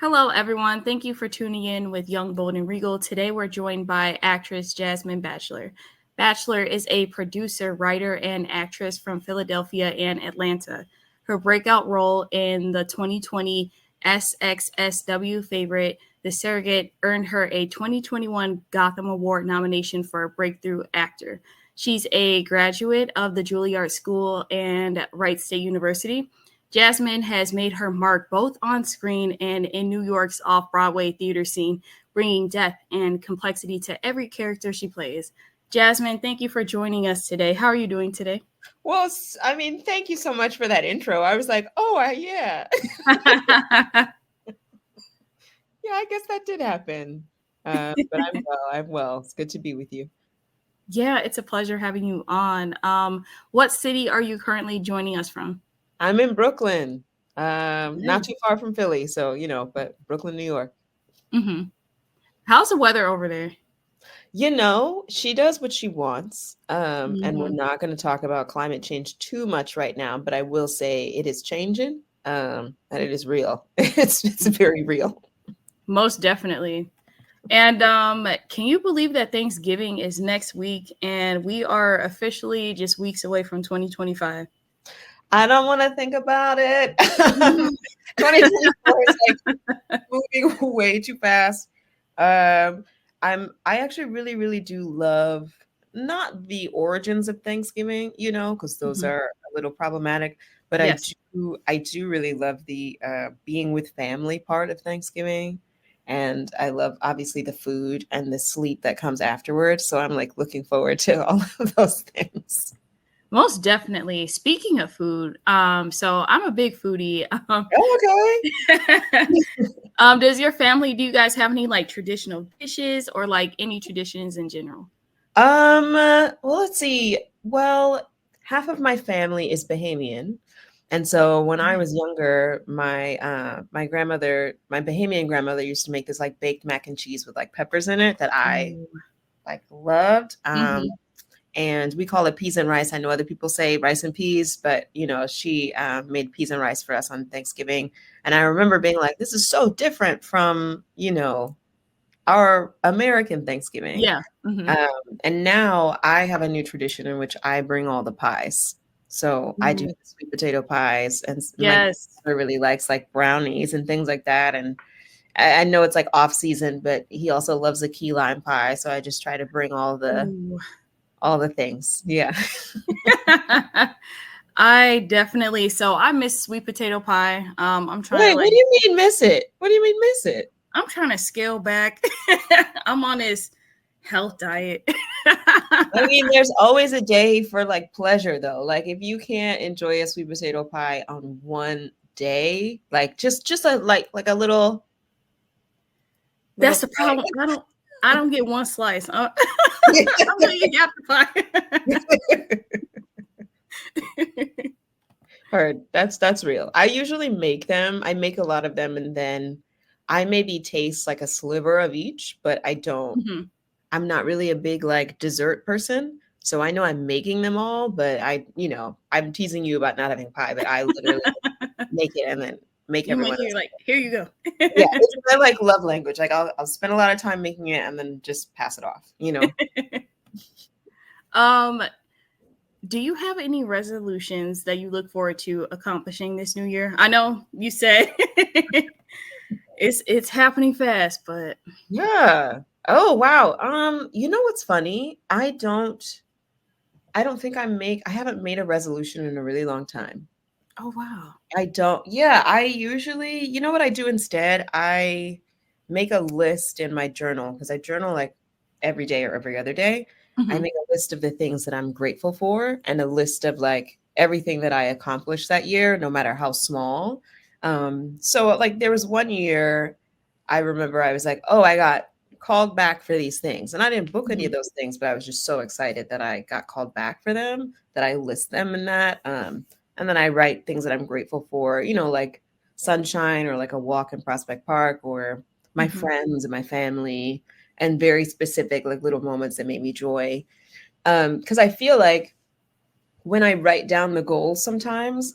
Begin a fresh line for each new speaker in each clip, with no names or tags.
Hello, everyone. Thank you for tuning in with Young, Bold, and Regal. Today, we're joined by actress Jasmine Batchelor. Batchelor is a producer, writer, and actress from Philadelphia and Atlanta. Her breakout role in the 2020 SXSW favorite, The Surrogate, earned her a 2021 Gotham Award nomination for a breakthrough actor. She's a graduate of the Juilliard School and Wright State University. Jasmine has made her mark both on screen and in New York's off-Broadway theater scene, bringing depth and complexity to every character she plays. Jasmine, thank you for joining us today. How are you doing today?
Well, thank you so much for that intro. I was like, yeah. Yeah, I guess that did happen. But I'm well. I'm well. It's good to be with you.
Yeah, it's a pleasure having you on. What city are you currently joining us from?
I'm in Brooklyn, not too far from Philly. So, but Brooklyn, New York.
Mm-hmm. How's the weather over there?
She does what she wants. And we're
Mm-hmm.
not going to talk about climate change too much right now, but I will say it is changing, and it is real. It's very real.
Most definitely. And can you believe that Thanksgiving is next week and we are officially just weeks away from 2025?
I don't want to think about it. 2024 is like moving way too fast. I actually really, really do love not the origins of Thanksgiving, because those
Mhm.
are a little problematic, but
Yes.
I do really love the being with family part of Thanksgiving. And I love obviously the food and the sleep that comes afterwards. So I'm like looking forward to all of those things.
Most definitely. Speaking of food, so I'm a big foodie.
Oh,
Does your family, do you guys have any like traditional dishes or like any traditions in general?
Well, let's see. Well, half of my family is Bahamian. And so when I was younger, my grandmother, my Bahamian grandmother used to make this like baked mac and cheese with like peppers in it that I
Ooh.
like loved.
Mhm.
And we call it peas and rice. I know other people say rice and peas, but she made peas and rice for us on Thanksgiving. And I remember being like, this is so different from, our American Thanksgiving.
Yeah. Mhm.
Um, and now I have a new tradition in which I bring all the pies. So I do
Ooh.
the sweet potato pies, and my
Yes.
brother really likes like brownies and things like that. And I know it's like off season, but he also loves a key lime pie. So I just try to bring
Ooh.
all the things. Yeah.
I definitely, so I miss sweet potato pie. I'm trying to
Wait, what do
like,
you mean miss it? What do you mean miss it?
I'm trying to scale back. I'm on this health diet.
I mean, there's always a day for like pleasure though. Like if you can't enjoy a sweet potato pie on one day, like just a like a
That's
little
the problem. I don't get one slice. I'm gonna eat half the pie.
Heard. That's real. I usually make them. I make a lot of them and then I maybe taste like a sliver of each, but
Mhm.
I'm not really a big like dessert person. So I know I'm making them all, but I'm teasing you about not having pie, but I literally make it and then make
You make
everyone
it
else.
like, here you go.
Yeah, it's my like love language. Like I'll spend a lot of time making it and then just pass it off.
um, do you have any resolutions that you look forward to accomplishing this new year? I know you said it's happening fast, but
Yeah. Oh wow. You know what's funny? I don't think I haven't made a resolution in a really long time.
oh wow.
I don't. Yeah, I usually, you know what I do instead? I make a list in my journal because I journal like every day or every other day. I
Mhm.
make a list of the things that I'm grateful for and a list of like everything that I accomplished that year, no matter how small. So like there was one year I remember I was like, oh, I got called back for these things. And I didn't book any of
Mhm.
those things, but I was just so excited that I got called back for them that I list them in that. And then I write things that I'm grateful for, like sunshine or like a walk in Prospect Park or my
Mhm.
friends and my family and very specific like little moments that made me joy. Because I feel like when I write down the goals, sometimes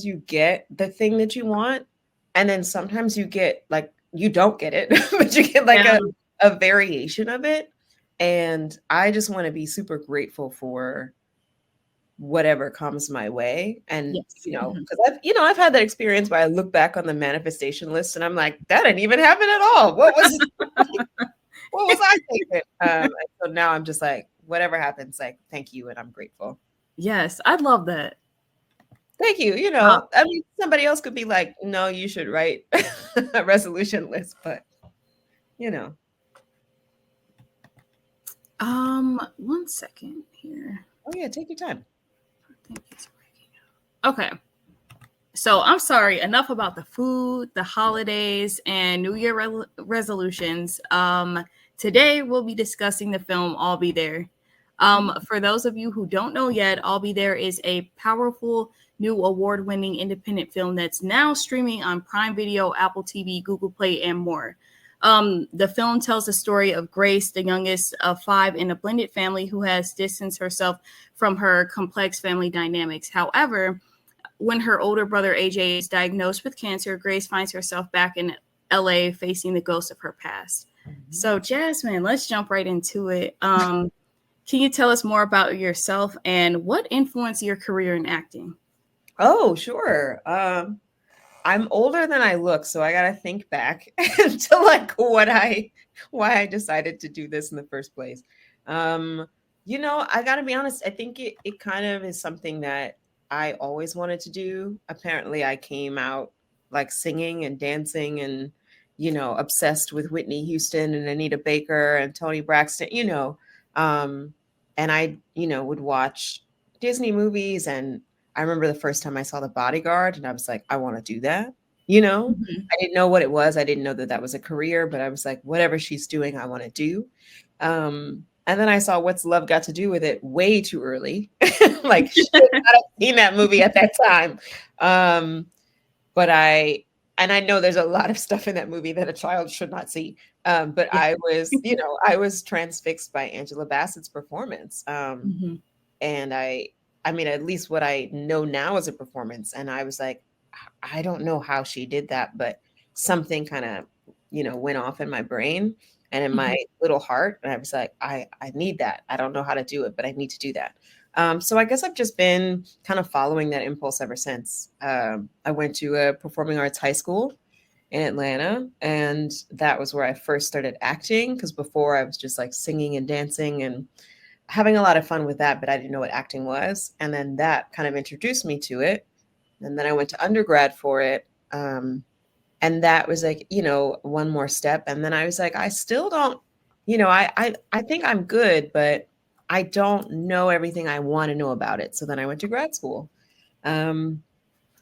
you get the thing that you want, and then sometimes you get like you don't get it, but you get like
Yeah.
a variation of it. And I just want to be super grateful for whatever comes my way. And,
Yes.
because I've had that experience where I look back on the manifestation list and I'm like, that didn't even happen at all. What was I thinking? And so now I'm just like, whatever happens, like, thank you. And I'm grateful.
Yes, I love that.
Thank you.
Uh,
I mean, somebody else could be like, no, you should write a resolution list, but you know.
1 second here.
Oh yeah, take your time.
I think it's breaking up. Okay. So I'm sorry. Enough about the food, the holidays, and New Year resolutions. Today we'll be discussing the film "I'll Be There." For those of you who don't know yet, "I'll Be There" is a powerful new award-winning independent film that's now streaming on Prime Video, Apple TV, Google Play, and more. The film tells the story of Grace, the youngest of five in a blended family who has distanced herself from her complex family dynamics. However, when her older brother AJ is diagnosed with cancer, Grace finds herself back in LA facing the ghost of her past.
Mm-hmm.
So, Jasmine, let's jump right into it. Can you tell us more about yourself and what influenced your career in acting?
Oh, sure. I'm older than I look, so I gotta think back to like why I decided to do this in the first place. I gotta be honest, I think it kind of is something that I always wanted to do. Apparently, I came out like singing and dancing and obsessed with Whitney Houston and Anita Baker and Toni Braxton. Um, and I, would watch Disney movies, and I remember the first time I saw The Bodyguard and I was like, I want to do that.
Mhm.
I didn't know what it was. I didn't know that that was a career, but I was like, whatever she's doing, I want to do. And then I saw What's Love Got to Do with It way too early. Like, should not have seen that movie at that time. But I know there's a lot of stuff in that movie that a child should not see. But
Yeah.
I was transfixed by Angela Bassett's performance.
Mhm.
And I mean, at least what I know now is a performance. And I was like, I don't know how she did that, but something kind of, went off in my brain and in my
Mhm.
little heart. And I was like, I need that. I don't know how to do it, but I need to do that. So I guess I've just been kind of following that impulse ever since. I went to a performing arts high school in Atlanta, and that was where I first started acting, because before I was just like singing and dancing and having a lot of fun with that, but I didn't know what acting was. And then that kind of introduced me to it. And then I went to undergrad for it. And that was like, one more step. And then I was like, I still don't, I think I'm good, but I don't know everything I want to know about it. So then I went to grad school. Um,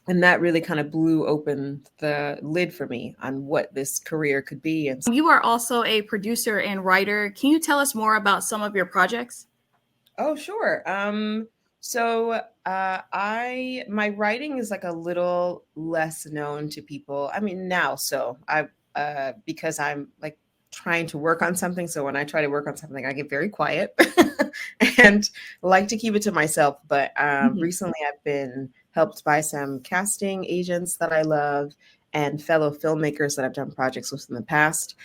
and that really kind of blew open the lid for me on what this career could be. And
You are also a producer and writer. Can you tell us more about some of your projects?
oh, sure. My writing is like a little less known to people. I mean, now, so I because I'm like trying to work on something. So when I try to work on something, I get very quiet and like to keep it to myself. But
Mhm.
recently, I've been helped by some casting agents that I love and fellow filmmakers that I've done projects with in the past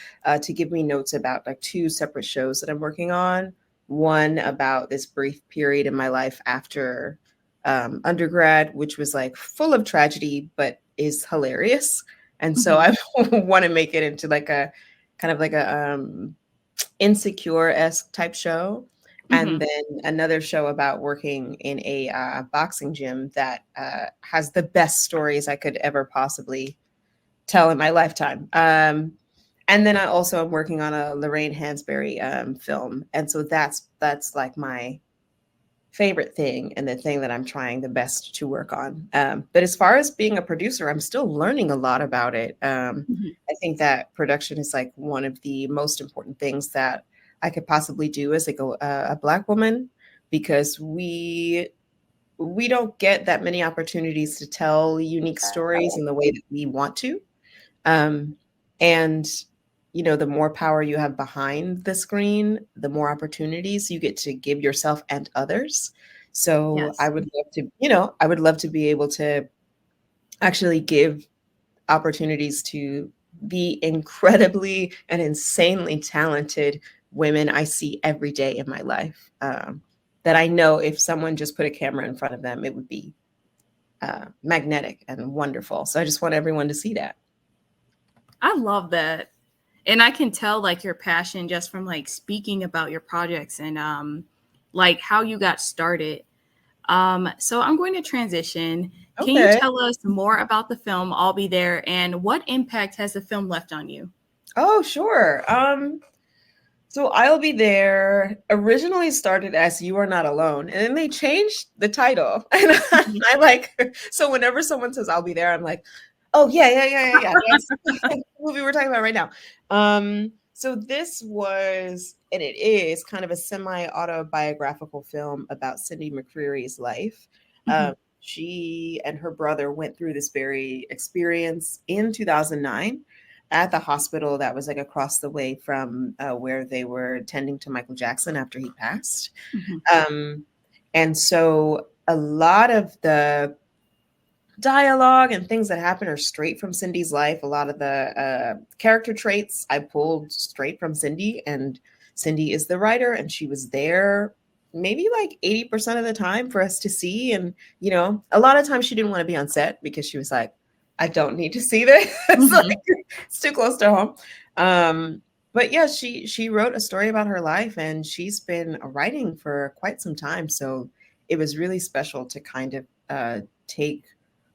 to give me notes about like two separate shows that I'm working on. One about this brief period in my life after undergrad, which was like full of tragedy, but is hilarious. And so
Mhm.
I want to make it into like a kind of like a insecure-esque type show. And
Mhm.
then another show about working in a boxing gym that has the best stories I could ever possibly tell in my lifetime. And then I also am working on a Lorraine Hansberry film, and so that's like my favorite thing and the thing that I'm trying the best to work on. But as far as being a producer, I'm still learning a lot about it.
Mhm.
I think that production is like one of the most important things that I could possibly do as like a Black woman, because we don't get that many opportunities to tell unique stories in the way that we want to. Um, and the more power you have behind the screen, the more opportunities you get to give yourself and others. So
Yes.
I would love to be able to actually give opportunities to the incredibly and insanely talented women I see every day in my life. That I know if someone just put a camera in front of them, it would be magnetic and wonderful. So I just want everyone to see that.
I love that. And I can tell like your passion just from like speaking about your projects and like how you got started. So I'm going to transition. Can you
Okay.
tell us more about the film I'll Be There and what impact has the film left on you?
Oh, sure. So I'll Be There originally started as You Are Not Alone, and then they changed the title. And I like, so whenever someone says I'll Be There, I'm like, oh yeah. That's the movie we're talking about right now. So this was, and it is kind of a semi-autobiographical film about Cindy McCreary's life.
Mhm.
She and her brother went through this very experience in 2009 at the hospital that was like across the way from where they were tending to Michael Jackson after he passed.
Mhm.
Um, and so a lot of the dialogue and things that happen are straight from Cindy's life. A lot of the character traits I pulled straight from Cindy, and Cindy is the writer, and she was there maybe like 80% of the time for us to see. And, you know, a lot of times she didn't want to be on set because she was like, I don't need to see this.
Mhm.
It's too close to home. But yeah, she wrote a story about her life, and she's been writing for quite some time. So it was really special to kind of take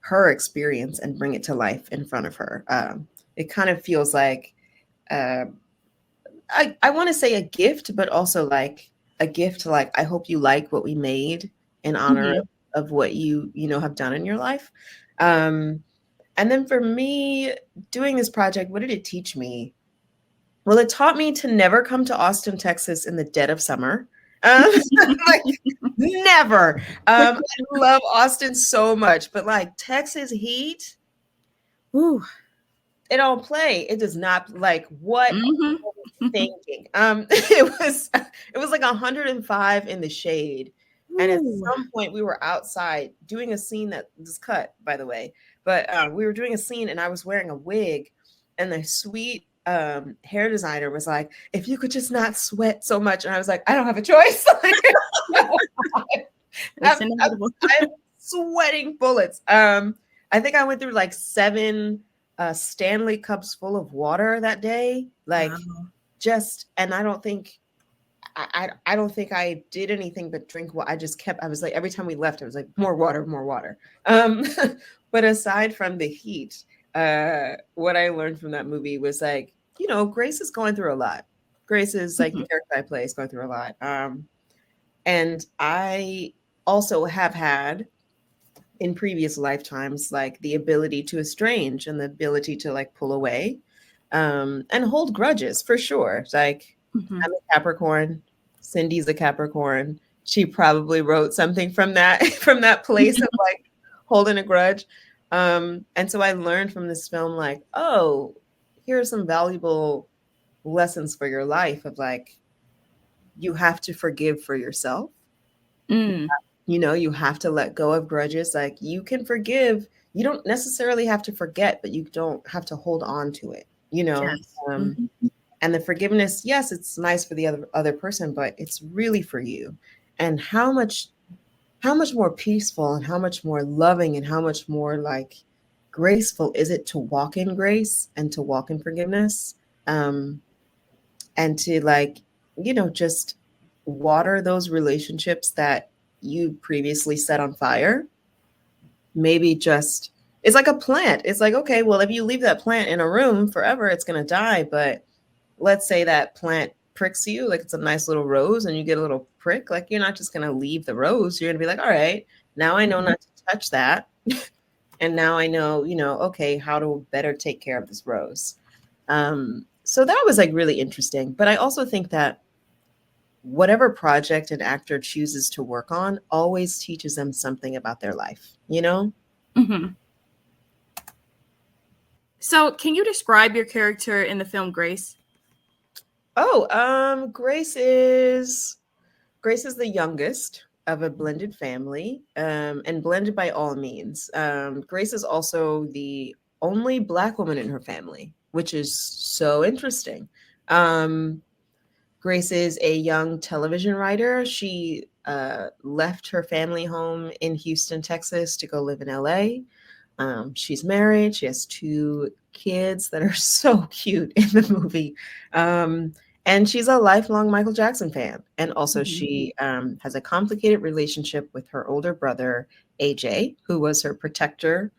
her experience and bring it to life in front of her. It kind of feels like uh, I want to say a gift, but also like a gift. Like I hope you like what we made in honor
Mhm.
of what you know have done in your life. Um, and then for me, doing this project, what did it teach me? Well, it taught me to never come to Austin, Texas in the dead of summer. Like never. I love Austin so much, but like Texas heat,
Ooh.
it don't play. It does not like what
Mhm.
thinking. It was like 105 in the shade. And at
Ooh.
some point we were outside doing a scene that was cut, by the way. But we were doing a scene and I was wearing a wig, and the sweet hair designer was like, if you could just not sweat so much. And I was like, I don't have a choice.
It's
I'm,
inevitable.
I'm sweating bullets. I think I went through like 7 Stanley cups full of water that day. Like
Wow.
just, and I don't think I don't think I did anything but drink water. I just kept, I was like, every time we left, I was like, more water, more water. Um, but aside from the heat, what I learned from that movie was like, you know, Grace is going through a lot. Grace is like the
Mhm.
character I play is going through a lot. And I also have had in previous lifetimes like the ability to estrange and the ability to like pull away and hold grudges for sure. It's like
Mhm.
I'm a Capricorn, Cindy's a Capricorn. She probably wrote something from that from that place of like holding a grudge. And so I learned from this film like, oh, here are some valuable lessons for your life of like you have to forgive for yourself.
Mm.
You know, you have to let go of grudges. Like you can forgive. You don't necessarily have to forget, but you don't have to hold on to it, you know?
Yes.
Um,
Mhm.
and the forgiveness, yes, it's nice for the other person, but it's really for you. And how much more peaceful and how much more loving and how much more like graceful is it to walk in grace and to walk in forgiveness? Um, and to like, you know, just water those relationships that you previously set on fire. Maybe just it's like a plant. It's like, okay, well, if you leave that plant in a room forever, it's going to die. But let's say that plant pricks you, like it's a nice little rose and you get a little prick, like you're not just going to leave the rose. You're going to be like, all right, now I know
Mhm.
not to touch that. And now I know, you know, okay, how to better take care of this rose. So that was like really interesting. But I also think that whatever project an actor chooses to work on always teaches them something about their life, you know?
Mhm. So, can you describe your character in the film Grace?
Oh, Grace is the youngest of a blended family, and blended by all means. Grace is also the only Black woman in her family. which is so interesting. Um, Grace is a young television writer. She left her family home in Houston, Texas to go live in LA. She's married. She has two kids that are so cute in the movie. And she's a lifelong Michael Jackson fan. And also,
Mhm.
she has a complicated relationship with her older brother, AJ, who was her protector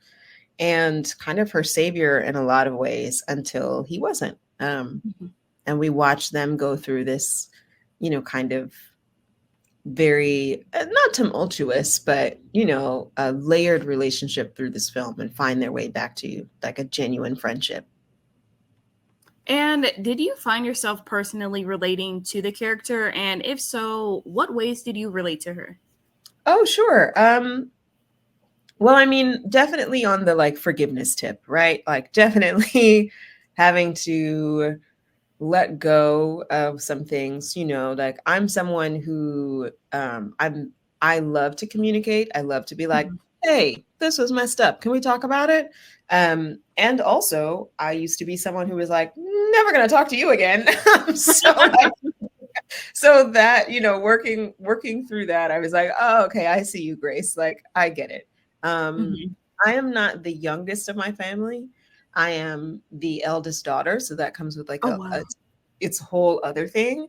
and kind of her savior in a lot of ways until he wasn't.
Mhm.
And we watch them go through this, kind of very not tumultuous, but a layered relationship through this film and find their way back to like a genuine friendship.
And did you find yourself personally relating to the character? And if so, what ways did you relate to her?
Oh, sure. Well, I mean, definitely on the like forgiveness tip, right? Like definitely having to let go of some things, like I'm someone who I love to communicate. I love to be like,
Mhm.
hey, this was messed up. Can we talk about it? And also I used to be someone who was like, never gonna talk to you again. so like, so that, working through that, I was like, oh, okay, I see you, Grace. Like, I get it. Um,
Mhm.
I am not the youngest of my family. I am the eldest daughter, so that comes with like
Oh,
a
wow.
it's a whole other thing.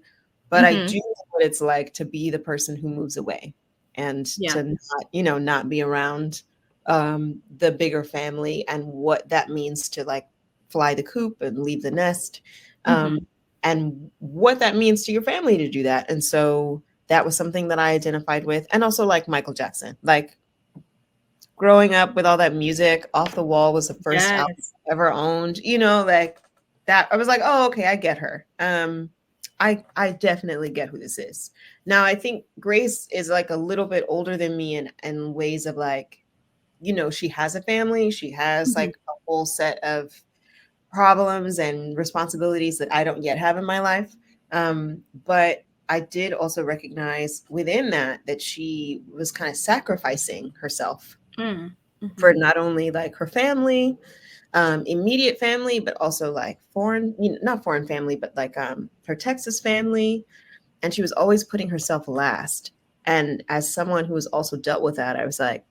But I
Mhm.
do know what it's like to be the person who moves away and
Yeah.
to not, not be around the bigger family and what that means to like fly the coop and leave the nest. Um,
Mhm.
and what that means to your family to do that. And so that was something that I identified with. And also like Michael Jackson, like growing up with all that music. Off the Wall was the first album
Yes.
I ever owned, like that. I was like, oh, okay, I get her. I definitely get who this is. Now I think Grace is like a little bit older than me in ways of like, she has a family, she has
Mhm.
like a whole set of problems and responsibilities that I don't yet have in my life. But I did also recognize within that she was kind of sacrificing herself
Mm.
for
Mhm.
not only like her family, immediate family, but also like foreign, not foreign family, but like her Texas family. And she was always putting herself last. And as someone who has also dealt with that, I was like,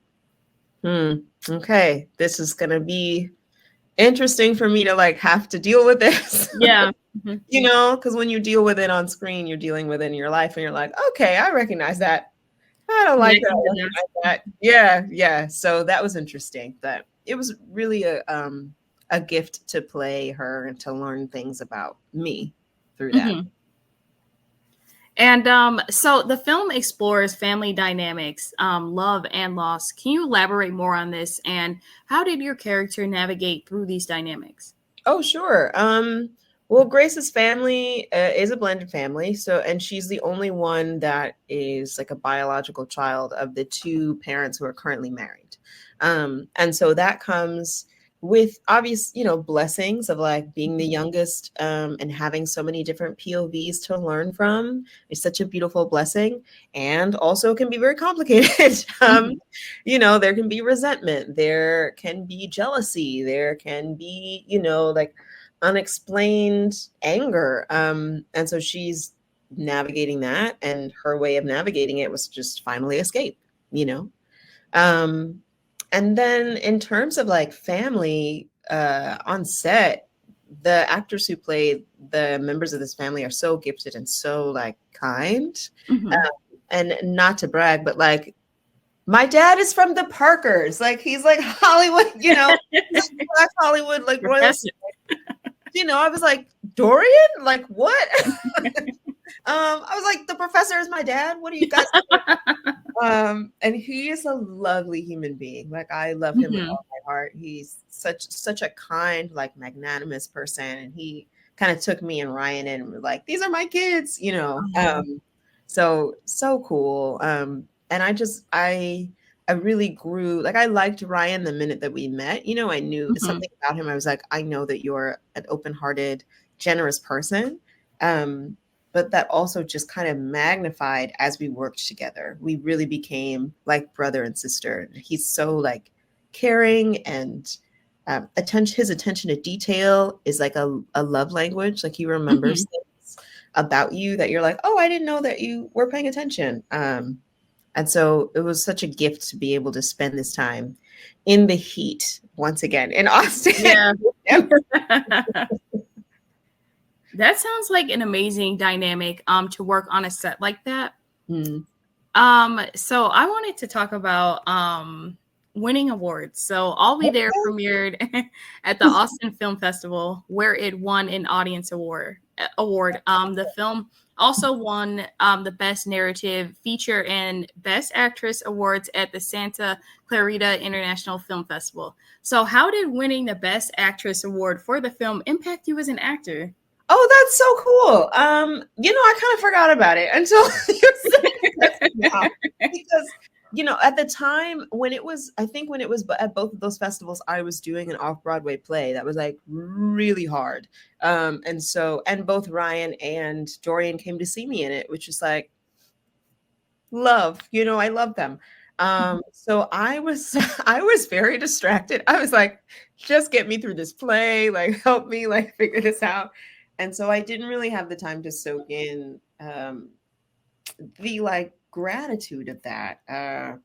okay, this is going to be interesting for me to like have to deal with this.
Yeah. Mhm.
Because when you deal with it on screen, you're dealing with it in your life and you're like, okay, I recognize that. I don't like that.
Connecting
I
the dots.
recognize that. Yeah, yeah. So that was interesting. That it was really a gift to play her and to learn things about me through that.
Mhm. And so the film explores family dynamics, love and loss. Can you elaborate more on this? And how did your character navigate through these dynamics?
Oh, sure. Well, Grace's family is a blended family, so and she's the only one that is like a biological child of the two parents who are currently married. And so that comes with obvious, blessings of like being the youngest and having so many different POVs to learn from is such a beautiful blessing, and also can be very complicated.
Mhm.
There can be resentment, there can be jealousy, there can be, like unexplained anger. And so she's navigating that, and her way of navigating it was just finally escape, you know. Um, and then in terms of like family, on set, the actors who played the members of this family are so gifted and so like kind.
Mhm.
And not to brag, but like my dad is from the Parkers. Like he's like Hollywood, he's like Black Hollywood, like royalty.
Professor.
I was like, Dorian? Like what? I was like, the professor is my dad. What do you guys and he is a lovely human being. Like I love him with
Mhm.
all my heart. He's such a kind, like magnanimous person. And he kind of took me and Ryan in and was like, these are my kids.
Oh.
So cool. And I really grew, like I liked Ryan the minute that we met. I knew
Mhm.
something about him. I was like, I know that you're an open-hearted, generous person. Um, but that also just kind of magnified as we worked together. We really became like brother and sister. He's so like caring and his attention to detail is like a love language. Like he remembers
Mhm.
things about you that you're like, oh, I didn't know that you were paying attention. And so it was such a gift to be able to spend this time in the heat once again in Austin.
Yeah. That sounds like an amazing dynamic to work on a set like that.
Mm.
So I wanted to talk about winning awards. So All Be There premiered at the Austin Film Festival, where it won an audience award. The film also won the Best Narrative Feature and Best Actress awards at the Santa Clarita International Film Festival. So how did winning the Best Actress award for the film impact you as an actor?
Oh, that's so cool. I kind of forgot about it until you said it now. Because, at the time when it was, I think when it was at both of those festivals, I was doing an off-Broadway play that was like really hard. And both Ryan and Dorian came to see me in it, which is like love, I love them. So I was I was very distracted. I was like, just get me through this play, like help me like figure this out. And so I didn't really have the time to soak in the like gratitude of that. And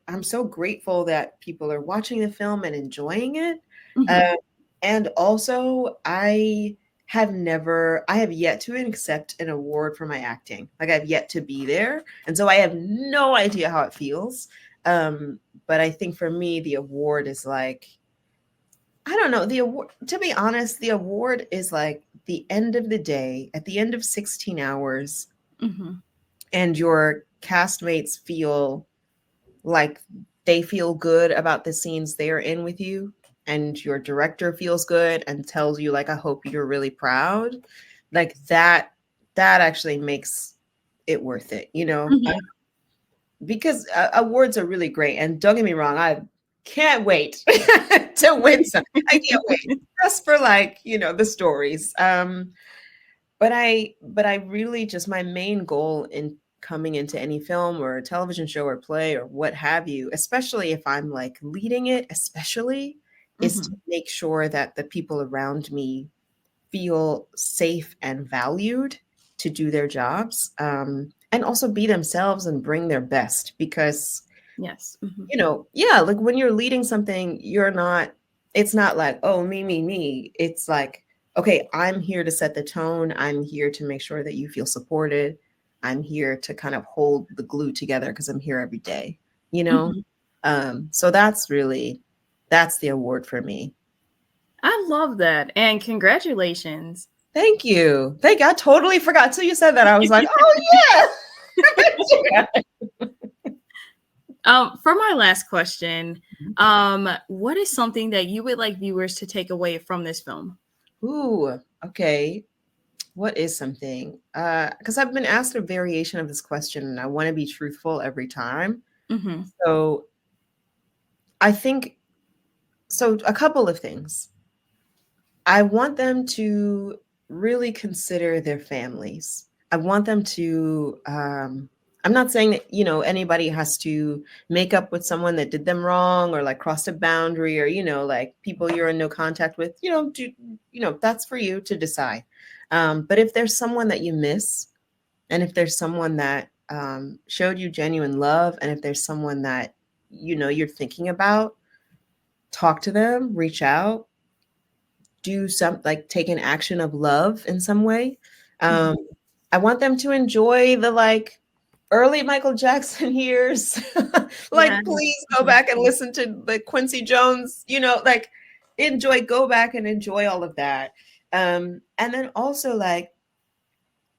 I'm so grateful that people are watching the film and enjoying it.
Mhm.
Uh, and also I have yet to accept an award for my acting. Like I've yet to be there. And so I have no idea how it feels. But I think for me, the award is like, I don't know. The award, to be honest, the award is like the end of the day, at the end of 16 hours,
Mhm.
and your castmates feel like they feel good about the scenes they're in with you, and your director feels good and tells you like, I hope you're really proud. Like that actually makes it worth it,
Mhm.
because awards are really great. And don't get me wrong, I can't wait to win some. I can't wait just for like, the stories. But I really just, my main goal in coming into any film or television show or play or what have you, especially if I'm like leading it, especially, is to
Mhm.
make sure that the people around me feel safe and valued to do their jobs, and also be themselves and bring their best. Because
Yes. Mhm.
yeah, like when you're leading something, it's not like, oh, me. It's like, okay, I'm here to set the tone. I'm here to make sure that you feel supported. I'm here to kind of hold the glue together because I'm here every day, you know?
Mhm.
So that's the award for me.
I love that. And congratulations.
Thank you. Thank you. I totally forgot till you said that. I was like, oh yeah.
For my last question, what is something that you would like viewers to take away from this film?
Ooh, okay. What is something? Because I've been asked a variation of this question, and I want to be truthful every time.
Mhm.
So I think, so a couple of things. I want them to really consider their families. I want them to, I'm not saying that, anybody has to make up with someone that did them wrong or like crossed a boundary, or, like people you're in no contact with, that's for you to decide. But if there's someone that you miss, and if there's someone that showed you genuine love, and if there's someone that, you're thinking about, talk to them, reach out, do some, like take an action of love in some way.
Mhm.
Um, I want them to enjoy the like early Michael Jackson years.
Yeah.
Like, please go
Mhm.
back and listen to the Quincy Jones, like go back and enjoy all of that. And then also like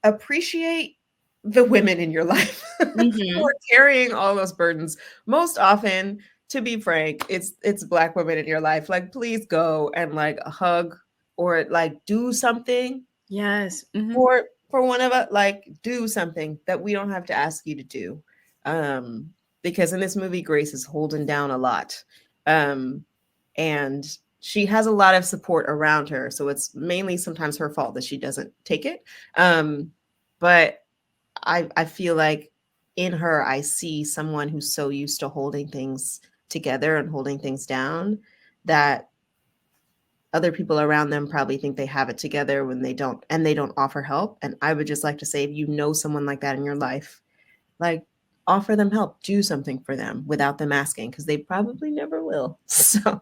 appreciate the women in your life who
Mhm.
are carrying all those burdens. Most often, to be frank, it's Black women in your life. Like, please go and like hug or like do something
Yes. Mhm.
for one of us. Like, do something that we don't have to ask you to do. Um, because in this movie, Grace is holding down a lot. Um, and she has a lot of support around her. So it's mainly sometimes her fault that she doesn't take it. But I feel like in her, I see someone who's so used to holding things together and holding things down, that other people around them probably think they have it together when they don't, and they don't offer help. And I would just like to say, if you know someone like that in your life, like, offer them help, do something for them without them asking, because they probably never will. So,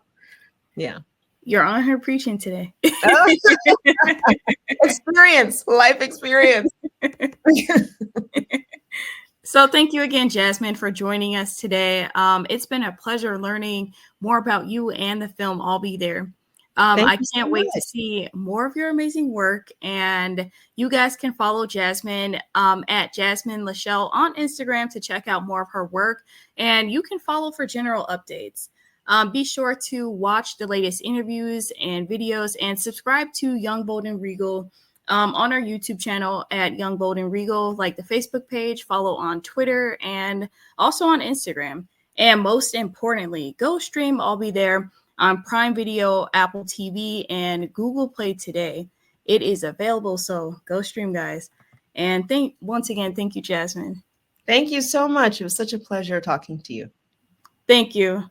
yeah.
You're on her preaching today.
Experience, life experience.
So thank you again, Jasmine, for joining us today. It's been a pleasure learning more about you and the film I'll Be There.
Thank
I
you so
can't wait to
much.
see more of your amazing work. And you guys can follow Jasmine at Jasmine Lachelle on Instagram to check out more of her work. And you can follow for general updates. Be sure to watch the latest interviews and videos and subscribe to Young, Bold, and Regal on our YouTube channel at Young, Bold, and Regal, like the Facebook page, follow on Twitter, and also on Instagram. And most importantly, go stream I'll Be There on Prime Video, Apple TV, and Google Play today. It is available, so go stream, guys. And once again, thank you, Jasmine.
Thank you so much. It was such a pleasure talking to you.
Thank you.